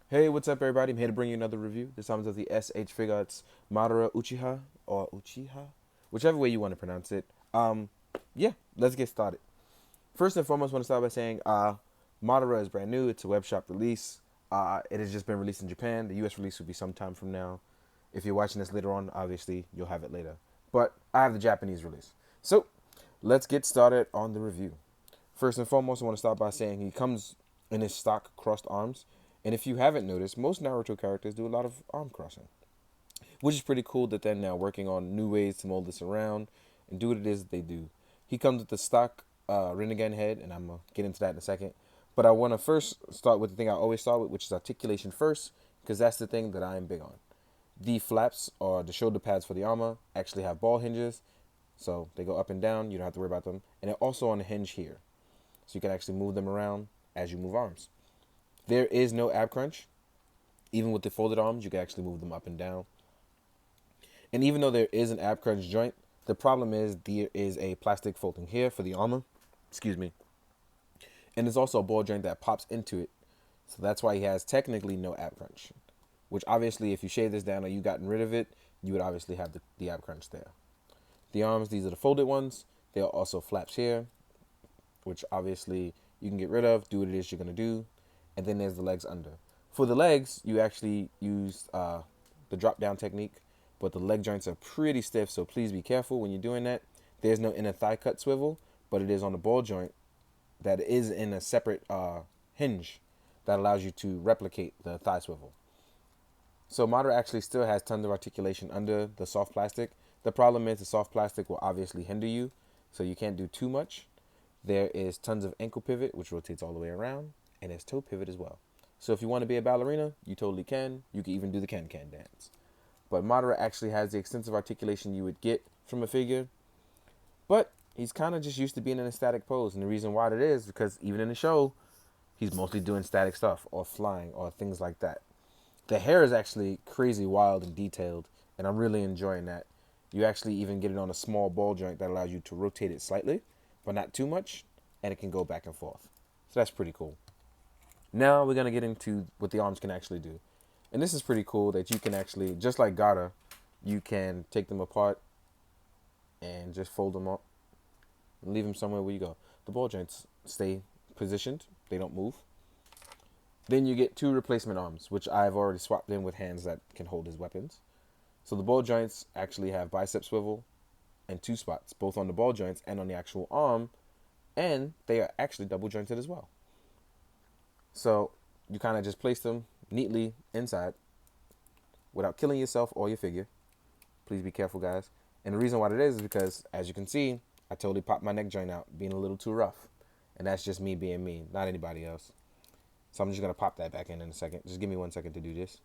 Hey, what's up, everybody? I'm here to bring you another review. This time it's of the SH Figuarts Madara Uchiha or Uchiha, whichever way you want to pronounce it. Yeah, let's get started. First and foremost, I want to start by saying, Madara is brand new. It's a web shop release. It has just been released in Japan. The U.S. release will be sometime from now. If you're watching this later on, obviously you'll have it later. But I have the Japanese release. So let's get started on the review. First and foremost, I want to start by saying he comes in his stock crossed arms. And if you haven't noticed, most Naruto characters do a lot of arm crossing, which is pretty cool that they're now working on new ways to mold this around and do what it is that they do. He comes with the stock Rinnegan head, and I'm going to get into that in a second. But I want to first start with the thing I always start with, which is articulation first, because that's the thing that I am big on. The flaps, or the shoulder pads for the armor, actually have ball hinges, so they go up and down. You don't have to worry about them. And they're also on a hinge here, so you can actually move them around as you move arms. There is no ab crunch. Even with the folded arms, you can actually move them up and down. And even though there is an ab crunch joint, the problem is there is a plastic folding here for the armor. Excuse me. And there's also a ball joint that pops into it. So that's why he has technically no ab crunch. Which obviously, if you shave this down or you gotten rid of it, you would obviously have the ab crunch there. The arms, these are the folded ones. There are also flaps here, which obviously you can get rid of, do what it is you're going to do. And then there's the legs under. For the legs, you actually use the drop down technique, but the leg joints are pretty stiff, so please be careful when you're doing that. There's no inner thigh cut swivel, but it is on the ball joint that is in a separate hinge that allows you to replicate the thigh swivel. So Madara actually still has tons of articulation under the soft plastic. The problem is the soft plastic will obviously hinder you, so you can't do too much. There is tons of ankle pivot, which rotates all the way around, and there's toe pivot as well. So if you want to be a ballerina, you totally can. You can even do the can-can dance. But Madara actually has the extensive articulation you would get from a figure, but he's kind of just used to being in a static pose. And the reason why that is because even in the show, he's mostly doing static stuff or flying or things like that. The hair is actually crazy wild and detailed, and I'm really enjoying that. You actually even get it on a small ball joint that allows you to rotate it slightly, but not too much, and it can go back and forth. So that's pretty cool. Now we're going to get into what the arms can actually do. And this is pretty cool that you can actually, just like Gaara, you can take them apart and just fold them up and leave them somewhere where you go. The ball joints stay positioned. They don't move. Then you get two replacement arms, which I've already swapped in with hands that can hold his weapons. So the ball joints actually have bicep swivel and two spots, both on the ball joints and on the actual arm, and they are actually double jointed as well. So you kind of just place them neatly inside without killing yourself or your figure. Please be careful, guys. And the reason why that is because, as you can see, I totally popped my neck joint out, being a little too rough. And that's just me being me, not anybody else. So I'm just going to pop that back in a second. Just give me 1 second to do this.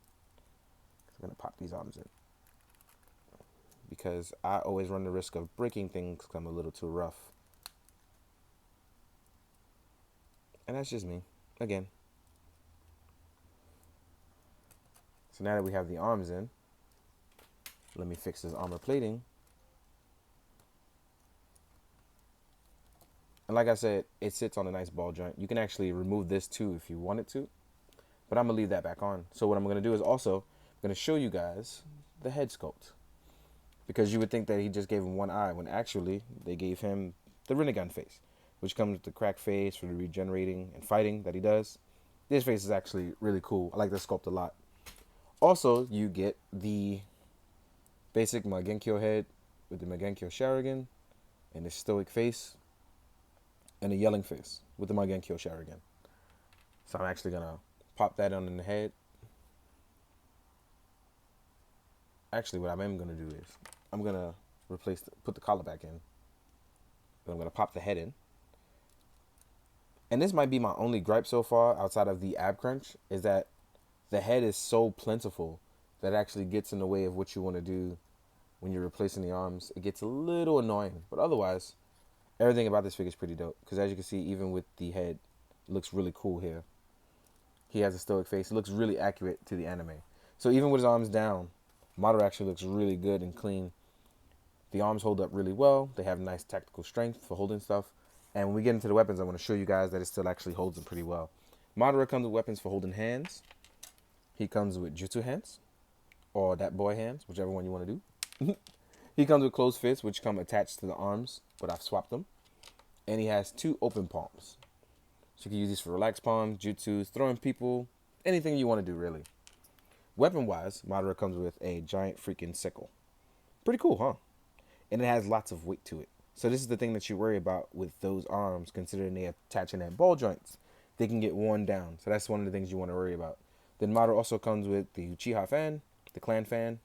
I'm going to pop these arms in, because I always run the risk of breaking things because I'm a little too rough. And that's just me. Again. So now that we have the arms in, let me fix this armor plating. And like I said, it sits on a nice ball joint. You can actually remove this too if you wanted to, but I'm going to leave that back on. So what I'm going to do is also, I'm going to show you guys the head sculpt. Because you would think that he just gave him one eye, when actually they gave him the Rinnegan face, which comes with the crack face for the regenerating and fighting that he does. This face is actually really cool. I like this sculpt a lot. Also, you get the basic Magenkyo head with the Magenkyo Sharingan and the stoic face and a yelling face with the Magenkyo Sharingan. So I'm actually going to pop that on in the head. Actually, what I am going to do is I'm going to put the collar back in. Then I'm going to pop the head in. And this might be my only gripe so far outside of the ab crunch, is that the head is so plentiful that it actually gets in the way of what you want to do when you're replacing the arms. It gets a little annoying, but otherwise, everything about this figure is pretty dope. Because as you can see, even with the head, it looks really cool here. He has a stoic face. It looks really accurate to the anime. So even with his arms down, Madara actually looks really good and clean. The arms hold up really well. They have nice tactical strength for holding stuff. And when we get into the weapons, I want to show you guys that it still actually holds them pretty well. Madara comes with weapons for holding hands. He comes with jutsu hands, or that boy hands, whichever one you want to do. He comes with closed fists, which come attached to the arms, but I've swapped them. And he has 2 open palms. So you can use these for relaxed palms, jutsus, throwing people, anything you want to do, really. Weapon-wise, Madara comes with a giant freaking sickle. Pretty cool, huh? And it has lots of weight to it. So this is the thing that you worry about with those arms, considering they attach in at ball joints. They can get worn down. So that's one of the things you want to worry about. Then Madara also comes with the Uchiha fan, the clan fan.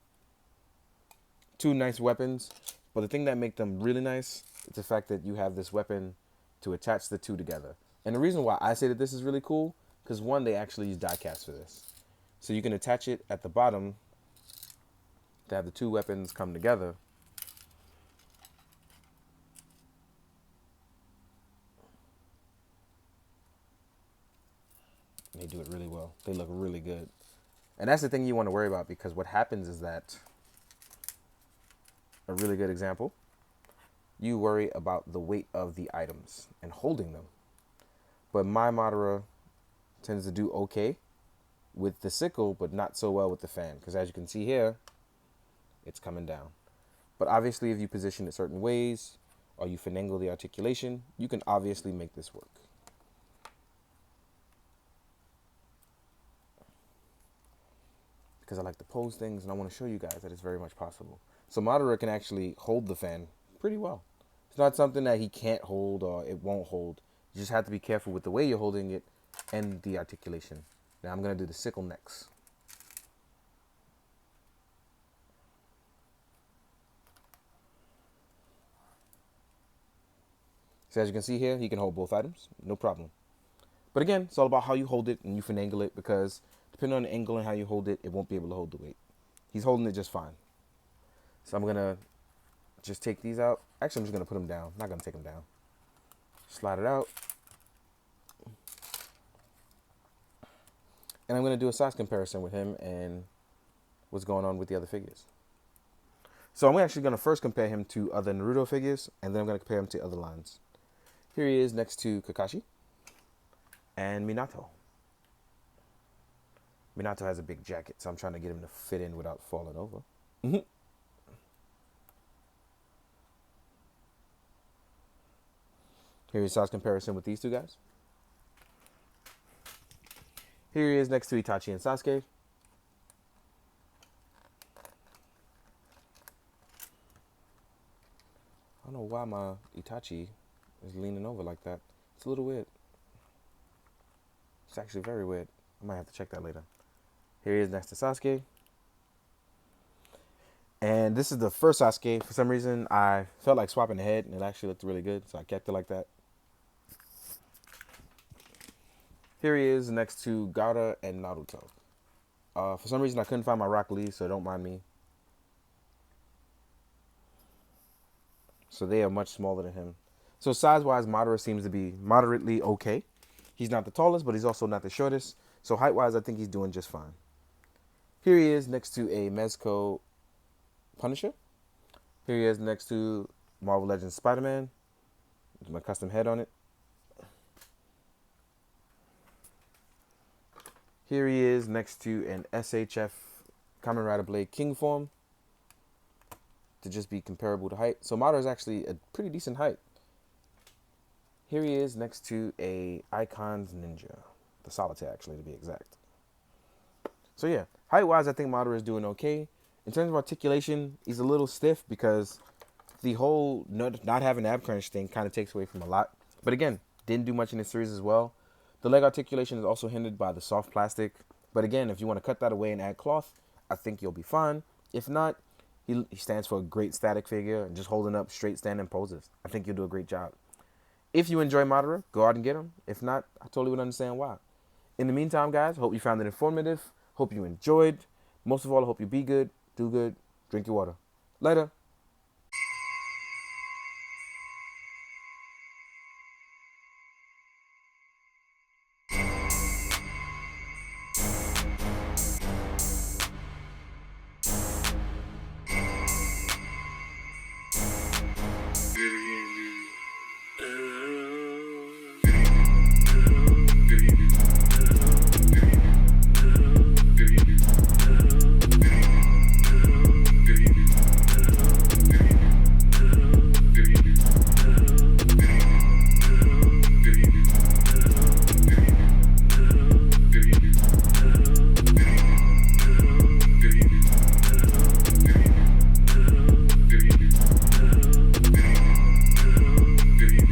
2 nice weapons. But the thing that makes them really nice is the fact that you have this weapon to attach the 2 together. And the reason why I say that this is really cool, because one, they actually use die cast for this. So you can attach it at the bottom to have the 2 weapons come together. And they do it really well. They look really good. And that's the thing you want to worry about, because what happens is that, a really good example, you worry about the weight of the items and holding them. But my Madara tends to do okay with the sickle, but not so well with the fan. Because as you can see here, it's coming down. But obviously, if you position it certain ways, or you finagle the articulation, you can obviously make this work. Because I like to pose things, and I want to show you guys that it's very much possible. So Madara can actually hold the fan pretty well. It's not something that he can't hold or it won't hold. You just have to be careful with the way you're holding it and the articulation. Now I'm going to do the sickle next. So as you can see here, he can hold both items, no problem. But again, it's all about how you hold it and you finagle it, because depending on the angle and how you hold it, it won't be able to hold the weight. He's holding it just fine. So I'm going to just take these out. Actually, I'm just going to put them down. Not going to take them down. Slide it out. And I'm going to do a size comparison with him and what's going on with the other figures. So I'm actually going to first compare him to other Naruto figures, and then I'm going to compare him to other lines. Here he is next to Kakashi and Minato. Minato has a big jacket, so I'm trying to get him to fit in without falling over. Here's size comparison with these 2 guys. Here he is next to Itachi and Sasuke. I don't know why my Itachi is leaning over like that. It's a little weird. It's actually very weird. I might have to check that later. Here he is next to Sasuke. And this is the first Sasuke. For some reason, I felt like swapping the head, and it actually looked really good, so I kept it like that. Here he is next to Gaara and Naruto. For some reason, I couldn't find my Rock Lee, so don't mind me. So they are much smaller than him. So size-wise, Madara seems to be moderately okay. He's not the tallest, but he's also not the shortest. So height-wise, I think he's doing just fine. Here he is next to a Mezco Punisher. Here he is next to Marvel Legends Spider-Man. With my custom head on it. Here he is next to an SHF Kamen Rider Blade King form, to just be comparable to height. So Madara is actually a pretty decent height. Here he is next to a Icons Ninja, the Solitaire actually to be exact. So yeah, height-wise, I think Madara is doing okay. In terms of articulation, he's a little stiff because the whole not having ab crunch thing kind of takes away from a lot. But again, didn't do much in this series as well. The leg articulation is also hindered by the soft plastic. But again, if you want to cut that away and add cloth, I think you'll be fine. If not, he stands for a great static figure and just holding up straight standing poses. I think you'll do a great job. If you enjoy Madara, go out and get him. If not, I totally would understand why. In the meantime, guys, hope you found it informative. Hope you enjoyed. Most of all, I hope you be good, do good, drink your water. Later.